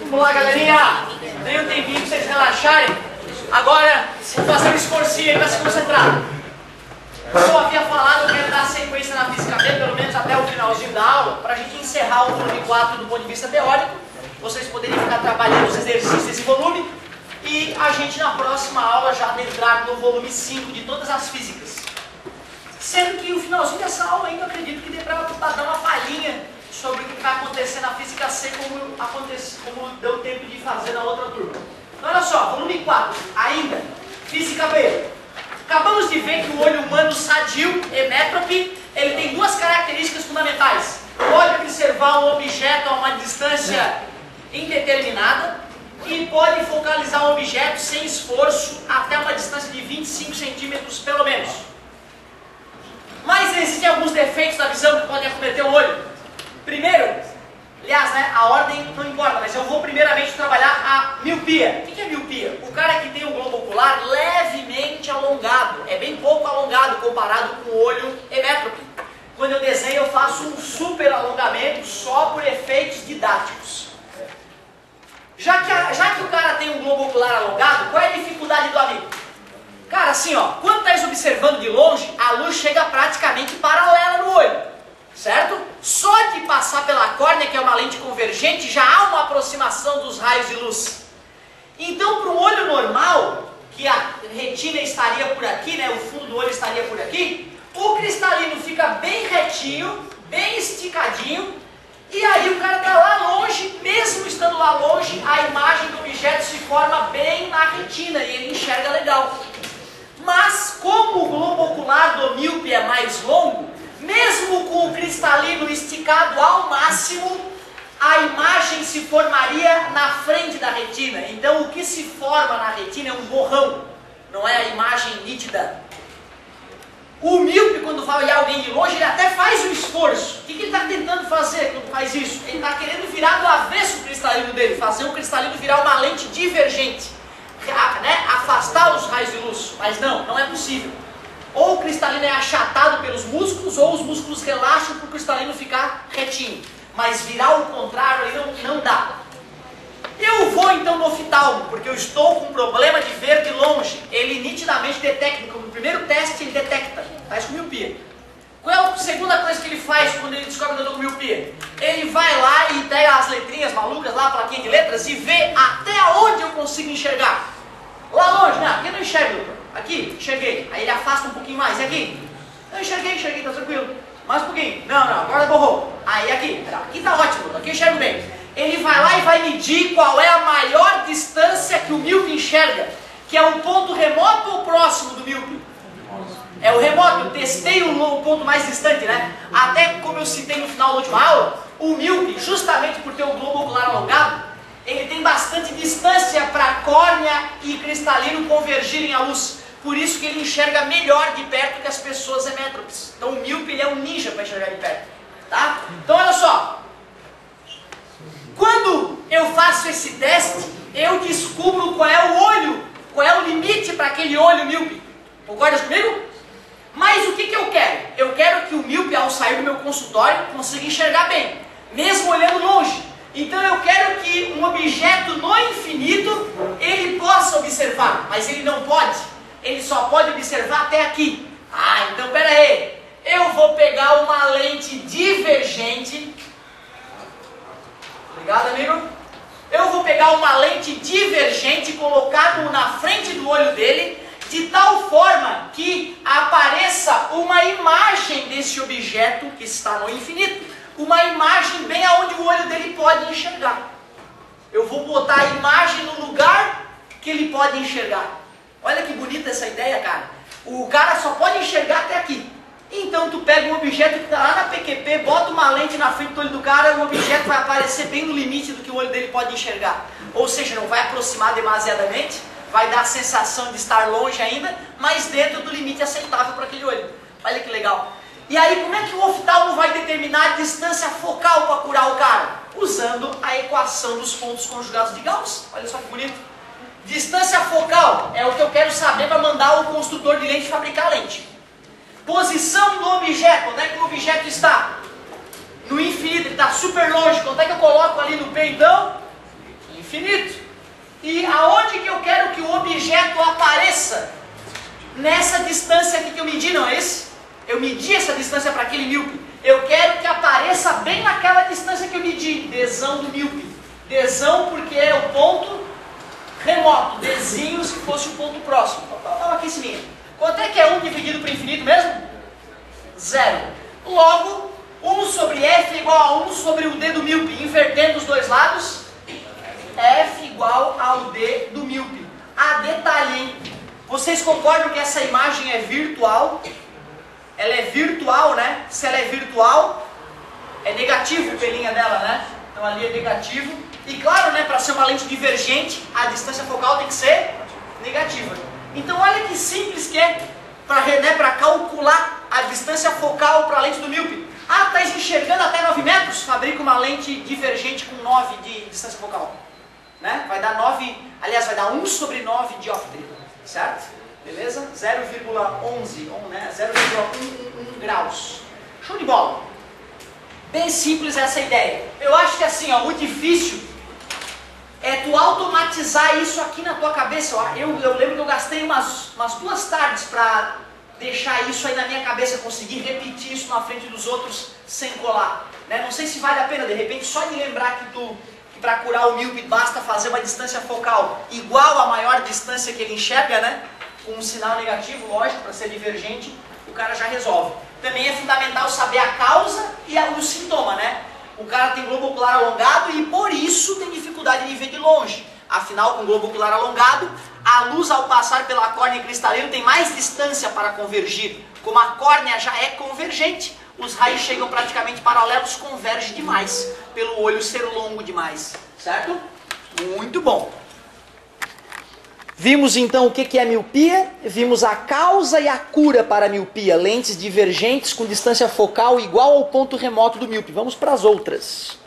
Vamos lá, galerinha. Dei um tempinho pra vocês relaxarem. Agora, vou fazer um esforcinho aí pra se concentrar. Como eu havia falado, eu quero dar sequência na Física B, pelo menos até o finalzinho da aula, para a gente encerrar o volume 4 do ponto de vista teórico, vocês poderem ficar trabalhando os exercícios desse volume, e a gente na próxima aula já adentrar no volume 5 de todas as físicas. Sendo que o finalzinho dessa aula ainda acredito que dê para dar uma palhinha sobre o que vai acontecer na Física C, como deu tempo de fazer na outra turma. Então olha só, volume 4, ainda, Física B. Acabamos de ver que o olho humano sadio, hemétrope, ele tem duas características fundamentais. Pode observar um objeto a uma distância indeterminada e pode focalizar um objeto sem esforço até uma distância de 25 centímetros pelo menos. Mas existem alguns defeitos da visão que podem acometer o olho. Primeiro, aliás, né, a ordem não importa, mas eu vou primeiramente trabalhar a miopia. O que é miopia? O cara que tem um globo ocular levemente alongado, é bem pouco alongado comparado com o olho hemétrope. Quando eu desenho eu faço um super alongamento só por efeitos didáticos. Já que o cara tem um globo ocular alongado, qual é a dificuldade do amigo? Cara, assim ó, quando está observando de longe, a luz chega praticamente paralela no olho, certo? Só de passar pela córnea, que é uma lente convergente, já há uma aproximação dos raios de luz. Então, para um olho normal, que a retina estaria por aqui, né, o fundo do olho estaria por aqui, o cristalino fica bem retinho, bem esticadinho, e aí o cara está lá longe, mesmo estando lá longe, a imagem do objeto se forma bem na retina e ele enxerga legal. Mas como o globo ocular do míope é mais longo, mesmo com o cristalino esticado ao máximo, a imagem se formaria na frente da retina. Então o que se forma na retina é um borrão, não é a imagem nítida. O míope, quando vai olhar alguém de longe, ele até faz um esforço. O que ele está tentando fazer quando faz isso? Ele está querendo virar do avesso o cristalino dele, fazer o cristalino virar uma lente divergente, né? Afastar os raios de luz. Mas não é possível. Ou o cristalino é achatado pelos músculos, ou os músculos relaxam para o cristalino ficar retinho. Mas virar o contrário aí não dá. Eu vou então no oftalmo, porque eu estou com um problema de ver de longe. Ele nitidamente detecta, como no primeiro teste ele detecta, faz com miopia. Qual é a segunda coisa que ele faz quando ele descobre que eu estou com miopia? Ele vai lá e pega as letrinhas malucas lá, a plaquinha de letras, e vê até onde eu consigo enxergar. Lá longe, né? Aqui eu não enxergo, doutor. Aqui, enxerguei. Aí ele afasta um pouquinho mais. E aqui? Eu enxerguei, tá tranquilo. Mais um pouquinho. Não, agora borrou. Aí aqui. Aqui tá ótimo, doutor. Aqui eu enxergo bem. Ele vai lá e vai medir qual é a maior distância que o míope enxerga. Que é um ponto remoto ou próximo do míope? É o remoto. Eu testei o ponto mais distante, né? Até como eu citei no final da última aula, o míope, justamente por ter o globo ocular alongado, ele tem bastante distância para a córnea e cristalino convergirem à luz. Por isso que ele enxerga melhor de perto que as pessoas hemétropes. Então o míope ele é um ninja para enxergar de perto. Tá? Então olha só. Quando eu faço esse teste, eu descubro qual é o olho, qual é o limite para aquele olho míope. Concorda comigo? Mas o que eu quero? Eu quero que o míope, ao sair do meu consultório, consiga enxergar bem, mesmo olhando longe. Então eu quero que um objeto no infinito, ele possa observar, mas ele não pode. Ele só pode observar até aqui. Ah, então pera aí. Eu vou pegar uma lente divergente. Obrigado, amigo. Eu vou pegar uma lente divergente e colocar na frente do olho dele, de tal forma que apareça uma imagem desse objeto que está no infinito. Uma imagem bem aonde o olho dele pode enxergar. Eu vou botar a imagem no lugar que ele pode enxergar. Olha que bonita essa ideia, cara. O cara só pode enxergar até aqui. Então tu pega um objeto que está lá na PQP, bota uma lente na frente do olho do cara, e o objeto vai aparecer bem no limite do que o olho dele pode enxergar. Ou seja, não vai aproximar demasiadamente, vai dar a sensação de estar longe ainda, mas dentro do limite aceitável para aquele olho. Olha que legal. E aí, como é que o oftalmo vai determinar a distância focal para curar o cara? Usando a equação dos pontos conjugados de Gauss. Olha só que bonito. Distância focal é o que eu quero saber para mandar o construtor de lente fabricar a lente. Posição do objeto, onde é que o objeto está? No infinito, ele está super longe. Quanto é que eu coloco ali no P, então? Infinito. E aonde que eu quero que o objeto apareça? Nessa distância aqui que eu medi, não é isso? Eu medi essa distância para aquele míope. Eu quero que apareça bem naquela distância que eu medi. Dzão do míope. Dzão porque é o ponto remoto. Dzinho se fosse o ponto próximo. Olha aqui esse minha. Quanto é que é 1 dividido por infinito mesmo? 0. Logo, 1 sobre f é igual a 1 sobre o d do míope. Invertendo os dois lados, f igual ao d do míope. Ah, detalhe, hein? Vocês concordam que essa imagem é virtual? Ela é virtual, né? Se ela é virtual, é negativo o pelinha dela, né? Então ali é negativo. E claro, né, para ser uma lente divergente, a distância focal tem que ser negativa. Então olha que simples que é para calcular a distância focal para a lente do míope. Ah, está enxergando até 9 metros? Fabrica uma lente divergente com 9 de distância focal. Né? Vai dar 9, aliás, vai dar 1 sobre 9 dióptria, certo? Beleza? 0,11, né? 0,111 graus. Show de bola. Bem simples essa ideia. Eu acho que assim, ó, o difícil é tu automatizar isso aqui na tua cabeça. Eu lembro que eu gastei umas 2 tardes para deixar isso aí na minha cabeça, conseguir repetir isso na frente dos outros sem colar. Né? Não sei se vale a pena, de repente, só de lembrar que para curar o míope basta fazer uma distância focal igual à maior distância que ele enxerga, né? Com um sinal negativo, lógico, para ser divergente, o cara já resolve. Também é fundamental saber a causa e o sintoma, né? O cara tem globo ocular alongado e por isso tem dificuldade de ver de longe. Afinal, com globo ocular alongado, a luz ao passar pela córnea cristalina tem mais distância para convergir. Como a córnea já é convergente, os raios chegam praticamente paralelos, converge demais, pelo olho ser longo demais. Certo? Muito bom. Vimos então o que é miopia, vimos a causa e a cura para a miopia, lentes divergentes com distância focal igual ao ponto remoto do míope. Vamos para as outras.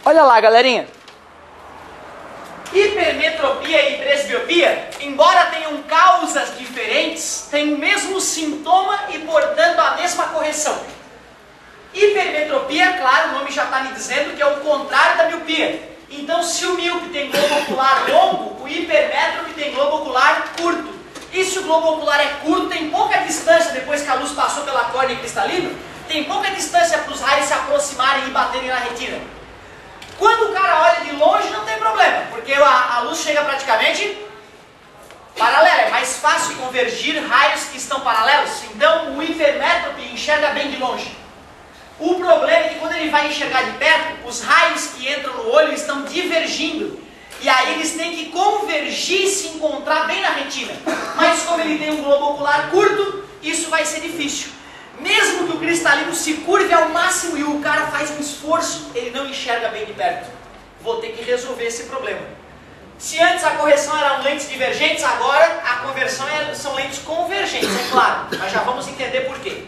Olha lá, galerinha. Hipermetropia e presbiopia, embora tenham causas diferentes, têm o mesmo sintoma e, portanto, a mesma correção. Hipermetropia, claro, o nome já está me dizendo que é o contrário da miopia. Então, se o míope tem globo ocular longo, o hipermétrope tem globo ocular curto. E se o globo ocular é curto, tem pouca distância, depois que a luz passou pela córnea cristalina, tem pouca distância para os raios se aproximarem e baterem na retina. Quando o cara olha de longe, não tem problema, porque a luz chega praticamente paralela. É mais fácil convergir raios que estão paralelos. Então, o hipermétrope enxerga bem de longe. O problema é que quando ele vai enxergar de perto, os raios que entram no olho estão divergindo. E aí eles têm que convergir e se encontrar bem na retina. Mas como ele tem um globo ocular curto, isso vai ser difícil. Mesmo que o cristalino se curve ao máximo e o cara faz um esforço, ele não enxerga bem de perto. Vou ter que resolver esse problema. Se antes a correção eram lentes divergentes, agora a conversão são lentes convergentes, é claro. Mas já vamos entender por quê.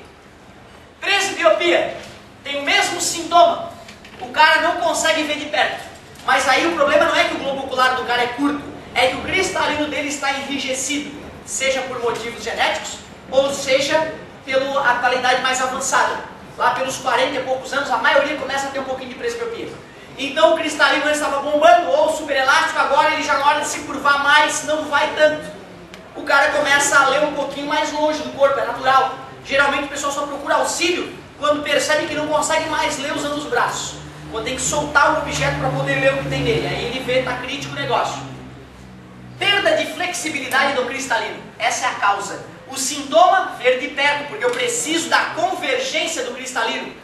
Presbiopia. Tem o mesmo sintoma, o cara não consegue ver de perto, mas aí o problema não é que o globo ocular do cara é curto, é que o cristalino dele está enrijecido, seja por motivos genéticos, ou seja, pela qualidade mais avançada. Lá pelos 40 e poucos anos, a maioria começa a ter um pouquinho de presbiopia. Então o cristalino antes estava bombando, ou super elástico, agora ele já na hora de se curvar mais, não vai tanto. O cara começa a ler um pouquinho mais longe do corpo, é natural. Geralmente o pessoal só procura auxílio quando percebe que não consegue mais ler usando os braços. Quando tem que soltar o objeto para poder ler o que tem nele. Aí ele vê, está crítico o negócio. Perda de flexibilidade do cristalino. Essa é a causa. O sintoma, ver de perto, porque eu preciso da convergência do cristalino.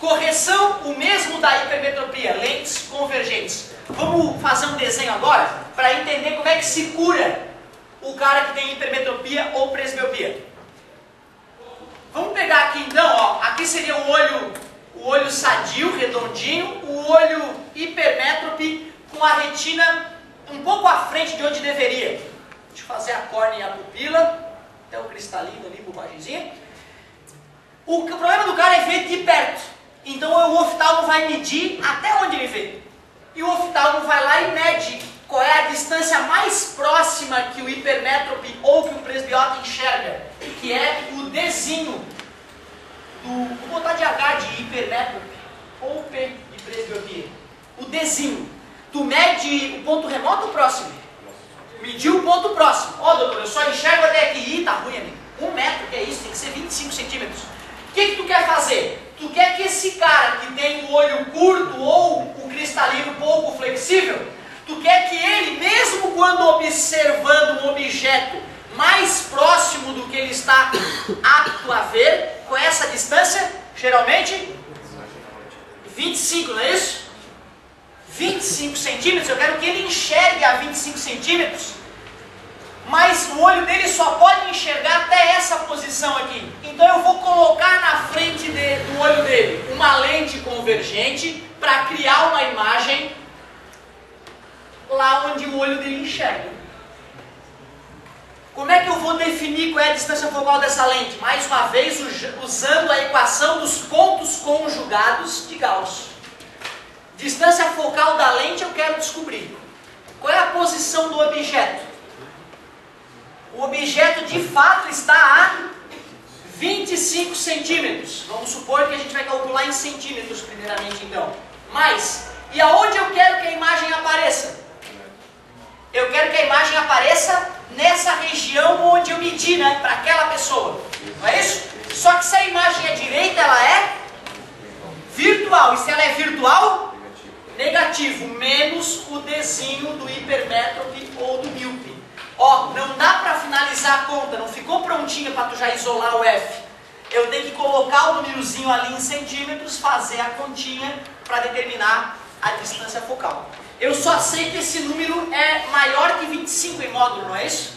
Correção, o mesmo da hipermetropia, lentes convergentes. Vamos fazer um desenho agora para entender como é que se cura o cara que tem hipermetropia ou presbiopia. Vamos pegar aqui então, ó, aqui seria o olho sadio, redondinho, o olho hipermétrope com a retina um pouco à frente de onde deveria. Deixa eu fazer a córnea e a pupila, até o cristalino ali, bobagemzinha. O problema do cara é ver de perto. Então o oftalmo vai medir até onde ele vê. E o oftalmo vai lá e mede qual é a distância mais próxima que o hipermétrope ou que o presbiota enxerga, que é o Dzinho do, vou botar de H de hipermétrope ou P de presbiopia. O Dzinho. Tu mede o ponto remoto ou próximo? Mediu o ponto próximo. Ó, doutor, eu só enxergo até aqui. Ih, tá ruim, amigo. 1 metro, que é isso? Tem que ser 25 centímetros. O que tu quer fazer? Tu quer que esse cara que tem o olho curto ou o cristalino pouco flexível, tu quer que ele, mesmo quando observando um objeto mais próximo do que ele está apto a ver, com essa distância, geralmente 25, não é isso? 25 centímetros, eu quero que ele enxergue a 25 centímetros, mas o olho dele só pode enxergar até essa posição aqui. Então eu vou colocar na frente do olho dele uma lente convergente para criar uma imagem lá onde o olho dele enxerga. Como é que eu vou definir qual é a distância focal dessa lente? Mais uma vez, usando a equação dos pontos conjugados de Gauss. Distância focal da lente eu quero descobrir. Qual é a posição do objeto? O objeto de fato está a 25 centímetros. Vamos supor que a gente vai calcular em centímetros primeiramente então. Mas, e aonde eu quero que a imagem apareça? Eu quero que a imagem apareça nessa região onde eu medi, né? Para aquela pessoa. Não é isso? Só que se a imagem é direita, ela é virtual. E se ela é virtual? Negativo. Menos o Dzinho do hipermétrope ou do míope. Ó, não dá para finalizar a conta. Não ficou prontinha para tu já isolar o F. Eu tenho que colocar o númerozinho ali em centímetros, fazer a continha para determinar a distância focal. Eu só sei que esse número é maior que 25 em módulo, não é isso?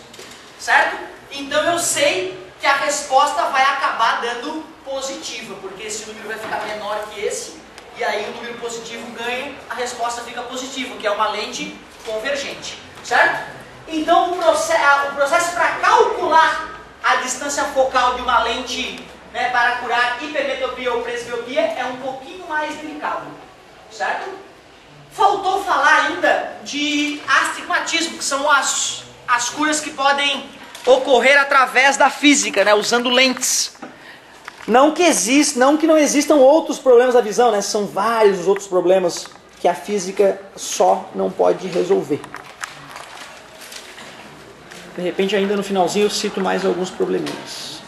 Certo? Então eu sei que a resposta vai acabar dando positiva, porque esse número vai ficar menor que esse, e aí o número positivo ganha, a resposta fica positiva, que é uma lente convergente. Certo? Então o processo para calcular a distância focal de uma lente, né, para curar hipermetropia ou presbiopia é um pouquinho mais delicado. Certo? Faltou falar ainda de astigmatismo, que são as curas que podem ocorrer através da física, né, usando lentes. Não que não existam outros problemas da visão, né, são vários os outros problemas que a física só não pode resolver. De repente, ainda no finalzinho, eu cito mais alguns probleminhas.